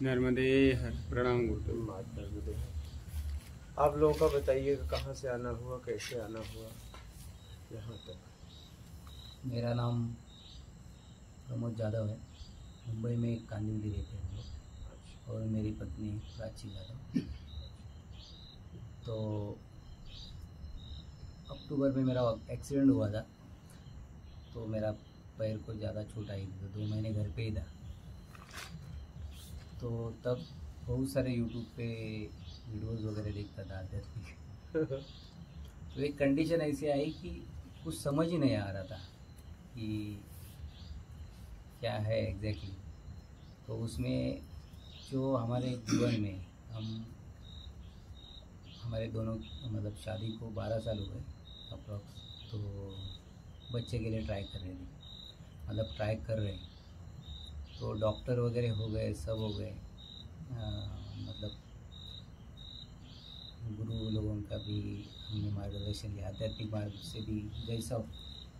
नर्मदे हर। प्रणाम गुरु। माता नर्मदे हर। आप लोगों का बताइए कि कहाँ से आना हुआ, कैसे आना हुआ यहाँ तक। मेरा नाम प्रमोद यादव है। मुंबई में कांदिवली रहते हैं हम लोग, और मेरी पत्नी प्राची यादव। तो अक्टूबर में मेरा एक्सीडेंट हुआ था, तो मेरा पैर को ज़्यादा चोट आई थी, तो 2 महीने घर पे ही था। तो तब बहुत सारे यूट्यूब पे वीडियोस वगैरह देखता था आध्यात्मिक। तो एक कंडीशन ऐसी आई कि कुछ समझ ही नहीं आ रहा था कि क्या है एग्जैक्टली। तो उसमें जो हमारे जीवन में हमारे दोनों मतलब शादी को 12 साल हो गए अप्रॉक्स। तो बच्चे के लिए ट्राई कर रहे थे, मतलब ट्राई कर रहे हैं। तो डॉक्टर वगैरह हो गए, सब हो गए, मतलब गुरु लोगों का भी हमने मार्गदर्शन लिया, आध्यात्मिक मार्ग से भी जैसा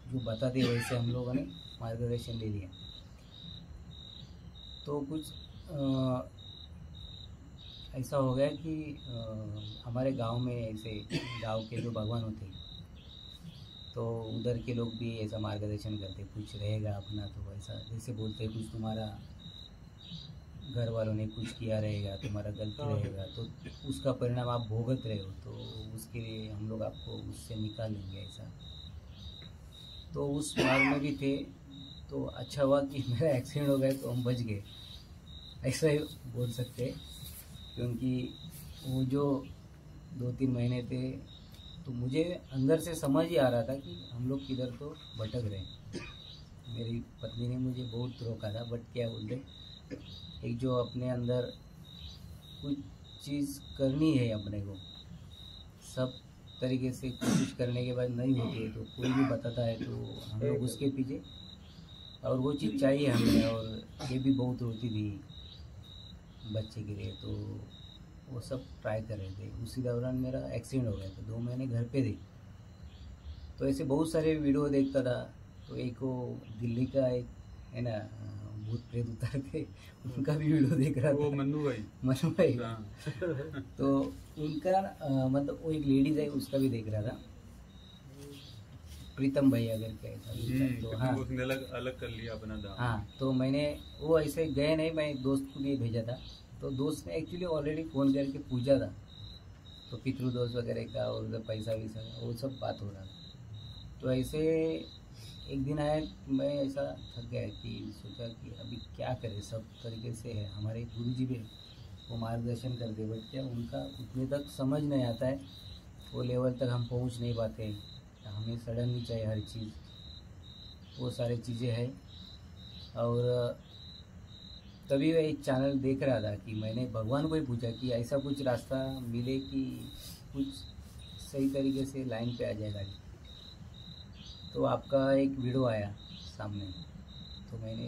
जो बताते वैसे हम लोगों ने मार्गदर्शन ले लिया। तो कुछ ऐसा हो गया कि हमारे गांव में ऐसे गांव के जो भगवान होते हैं, तो उधर के लोग भी ऐसा मार्गदर्शन करते, कुछ रहेगा अपना, तो ऐसा जैसे बोलते कुछ तुम्हारा घर वालों ने कुछ किया रहेगा, तुम्हारा गलती रहेगा, तो उसका परिणाम आप भोगत रहे हो, तो उसके लिए हम लोग आपको उससे निकाल लेंगे ऐसा। तो उस मार्ग में भी थे। तो अच्छा हुआ कि मेरा एक्सीडेंट हो गया, तो हम बच गए, ऐसा ही बोल सकते हैं। क्योंकि वो जो 2-3 महीने थे, तो मुझे अंदर से समझ ही आ रहा था कि हम लोग किधर तो भटक रहे हैं। मेरी पत्नी ने मुझे बहुत रोका था, बट क्या बोलते, एक जो अपने अंदर कुछ चीज़ करनी है अपने को, सब तरीके से कोशिश करने के बाद नहीं होती है, तो कोई भी बताता है तो हम लोग उसके पीछे, और वो चीज़ चाहिए हमें। और ये भी बहुत रोती थी बच्चे के लिए, तो वो सब ट्राई कर रहे थे। उसी दौरान मेरा एक्सीडेंट हो गया था, 2 महीने घर पे थे। तो ऐसे बहुत सारे वीडियो देखता था। तो एक वो दिल्ली का एक है ना, भूत प्रेत उतारते, उनका भी वीडियो देख रहा था। वो मन्नू भाई। हाँ। तो उनका मतलब वो एक लेडीज है, उसका भी देख रहा था, प्रीतम भाई अगर क्या ऐसा। तो हाँ, उसने अलग कर लिया अपना दाम। हाँ, तो मैंने वो ऐसे गए नहीं, मैं एक दोस्त को लिए भेजा था। तो दोस्त ने एक्चुअली ऑलरेडी फ़ोन करके पूछा था, तो पितृदोष वगैरह का और उधर पैसा वैसा वो सब बात हो रहा था। तो ऐसे एक दिन आया, मैं ऐसा थक गया कि सोचा कि अभी क्या करें। सब तरीके से है, हमारे गुरुजी भी वो मार्गदर्शन कर दे, बट क्या उनका उतने तक समझ नहीं आता है, वो लेवल तक हम पहुंच नहीं पाते हैं। हमें सडनली चाहिए हर चीज़, वो सारी चीज़ें हैं। और तभी मैं एक चैनल देख रहा था कि मैंने भगवान को ही पूछा कि ऐसा कुछ रास्ता मिले कि कुछ सही तरीके से लाइन पे आ जाए गाड़ी। तो आपका एक वीडियो आया सामने, तो मैंने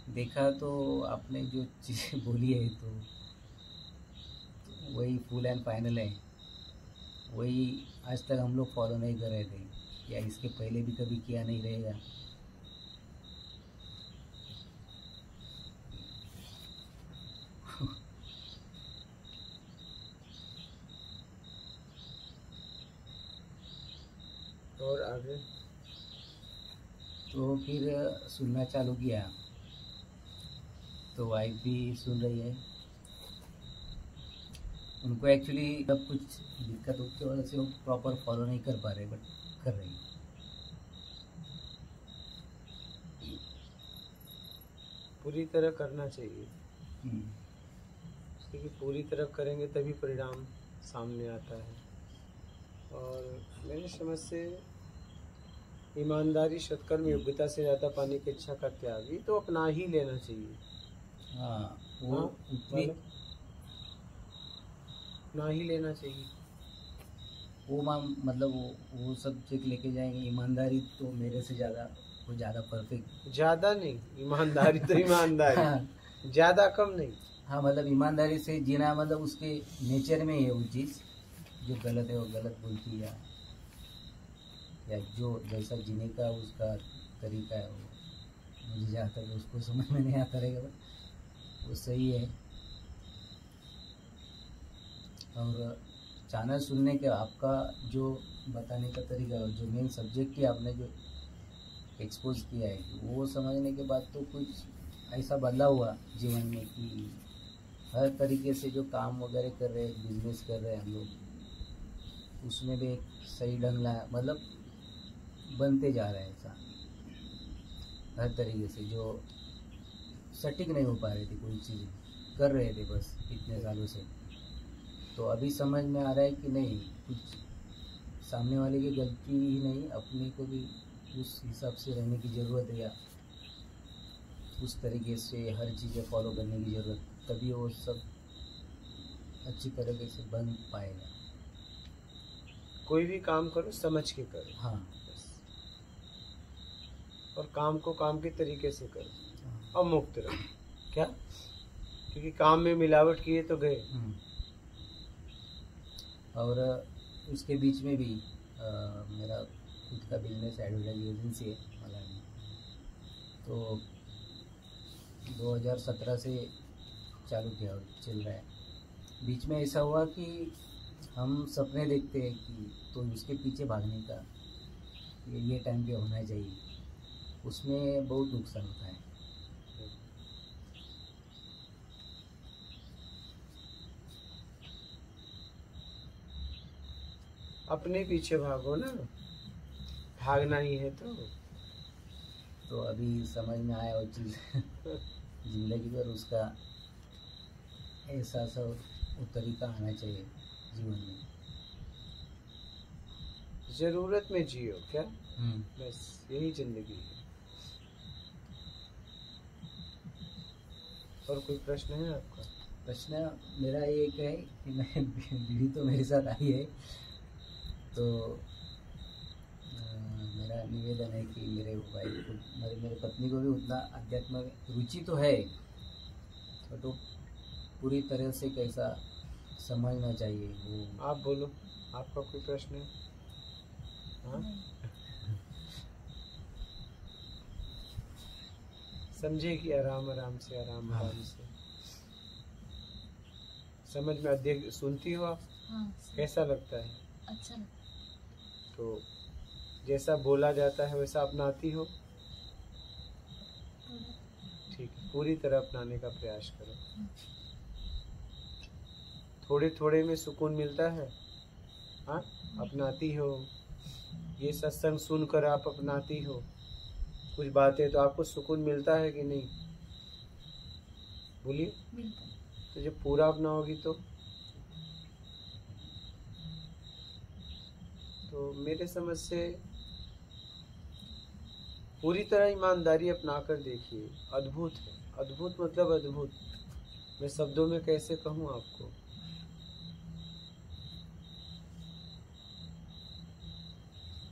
देखा तो आपने जो चीज़ें बोली है, तो वही फुल एंड फाइनल है। वही आज तक हम लोग फॉलो नहीं कर रहे थे, या इसके पहले भी कभी किया नहीं रहेगा। और आगे तो फिर सुनना चालू किया, तो वाइफ भी सुन रही है। उनको एक्चुअली तब कुछ दिक्कत होती वजह से वो प्रॉपर फॉलो नहीं कर पा रहे, बट कर रही है। पूरी तरह करना चाहिए, क्योंकि पूरी तरह करेंगे तभी परिणाम सामने आता है। और मेरी समझ से ईमानदारी, सत्कर्म, योग्यता से ज़्यादा पाने की इच्छा का त्याग, ये तो अपना ही लेना चाहिए। हाँ, वो उतनी ना ही लेना चाहिए। वो मतलब वो सब चेक लेके जाएंगे। ईमानदारी तो मेरे से ज़्यादा, वो ज़्यादा परफेक्ट। ज़्यादा नहीं, ईमानदारी तो ईमानदारी, ज़्यादा कम नहीं। हाँ, मतलब ईमानदारी से जीना, मतलब उसके नेचर में है वो चीज़। जो गलत है वो गलत बोलती है, या जो जैसा जीने का उसका तरीका है, वो मुझे जहाँ तक उसको समझ में नहीं आता रहेगा। वो सही है। और चैनल सुनने के आपका जो बताने का तरीका और जो मेन सब्जेक्ट की आपने जो एक्सपोज किया है, वो समझने के बाद तो कुछ ऐसा बदलाव हुआ जीवन में कि हर तरीके से जो काम वगैरह कर रहे हैं, बिजनेस कर रहे हैं हम लोग, उसमें भी एक सही ढंग ला, मतलब बनते जा रहे हैं ऐसा। हर तरीके से जो सटीक नहीं हो पा रही थी, कोई चीज़ कर रहे थे बस इतने सालों से, तो अभी समझ में आ रहा है कि नहीं, कुछ सामने वाले की गलती ही नहीं, अपने को भी उस हिसाब से रहने की ज़रूरत है, या उस तरीके से हर चीज़ें फॉलो करने की ज़रूरत, तभी वो सब अच्छी तरीके से बन पाएगा। कोई भी काम करो समझ के करो। हाँ, बस। और काम को काम के तरीके से करो और मुक्त रहो। क्या? क्योंकि काम में मिलावट किए तो गए। और उसके बीच में भी मेरा खुद का बिजनेस एडवर्टाइज एजेंसी है मलाड में, तो 2017 से चालू किया और चल रहा है। बीच में ऐसा हुआ कि हम सपने देखते हैं कि तो उसके पीछे भागने का ये टाइम पे होना चाहिए, उसमें बहुत नुकसान होता है। अपने पीछे भागो ना, भागना ही है तो अभी समझ में आया वो चीज़ जिंदगी भर उसका एहसास और वो तरीका आना चाहिए जीवन में। जरूरत में जियो। क्या? बस यही जिंदगी है। और कोई प्रश्न है आपका? प्रश्न मेरा ये है कि मैं बीवी तो मेरे साथ आई है, तो मेरा निवेदन है कि मेरे वाइफ को, मेरे पत्नी को भी उतना अध्यात्म में रुचि तो है, तो पूरी तरह से कैसा समझना चाहिए वो। आप बोलो, आपका कोई प्रश्न है? हाँ? समझे कि आराम आराम से, आराम आराम से समझ में देख सुनती हो आप? हाँ, कैसा लगता है? अच्छा लगता तो जैसा बोला जाता है वैसा अपनाती हो? है। ठीक है, पूरी तरह अपनाने का प्रयास करो। थोड़े थोड़े में सुकून मिलता है। हाँ, अपनाती हो। ये सत्संग सुनकर आप अपनाती हो कुछ बातें, तो आपको सुकून मिलता है कि नहीं? बोलिए। मिलता है। तो जब पूरा अपनाओगी तो मेरे समझ से पूरी तरह ईमानदारी अपना कर देखिए। अद्भुत है। अद्भुत मतलब अद्भुत। मैं शब्दों में कैसे कहूँ आपको?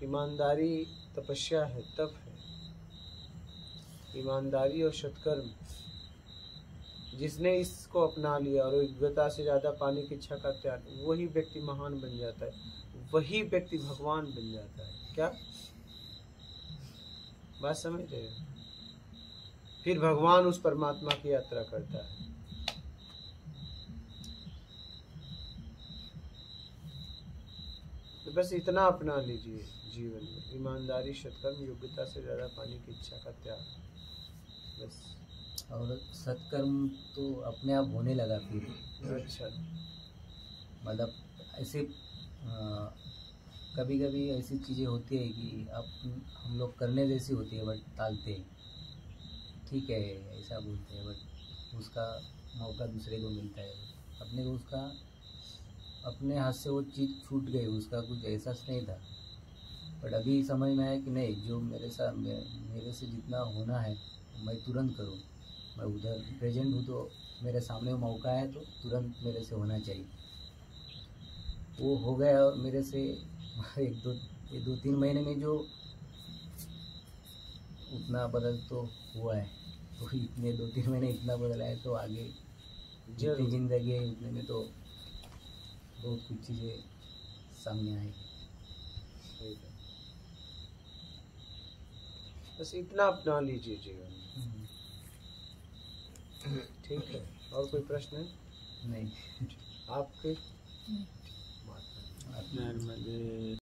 ईमानदारी तपस्या है, तप है। ईमानदारी और सत्कर्म, जिसने इसको अपना लिया और योग्यता से ज्यादा पाने की इच्छा का त्याग, वही व्यक्ति महान बन जाता है, वही व्यक्ति भगवान बन जाता है। क्या बात समझ रहे हो? फिर भगवान उस परमात्मा की यात्रा करता है। तो बस इतना अपना लीजिए जीवन में, ईमानदारी, सत्कर्म, योग्यता से ज्यादा पाने की इच्छा का त्याग, बस। और सत्कर्म तो अपने आप होने लगा फिर। अच्छा। मतलब ऐसे कभी कभी ऐसी चीज़ें होती है कि अब हम लोग करने जैसी होती है बट टालते हैं, ठीक है ऐसा बोलते हैं, बट उसका मौका दूसरे को मिलता है, अपने को उसका अपने हाथ से वो चीज़ छूट गई, उसका कुछ एहसास नहीं था। बट अभी समझ में आया कि नहीं, जो मेरे साथ मेरे से जितना होना है मैं तुरंत करूँ। मैं उधर प्रेजेंट हूँ तो मेरे सामने मौका है तो तुरंत मेरे से होना चाहिए। वो हो गया और मेरे से ये 2-3 महीने में जो उतना बदल तो हुआ है, तो इतने 2-3 महीने इतना बदला है, तो आगे जितनी जिंदगी है उतने में तो बहुत कुछ चीज़ें सामने आएगी। बस इतना अपना लीजिए जीवन में। ठीक है, और कोई प्रश्न है? नहीं। आपके? नर्मदे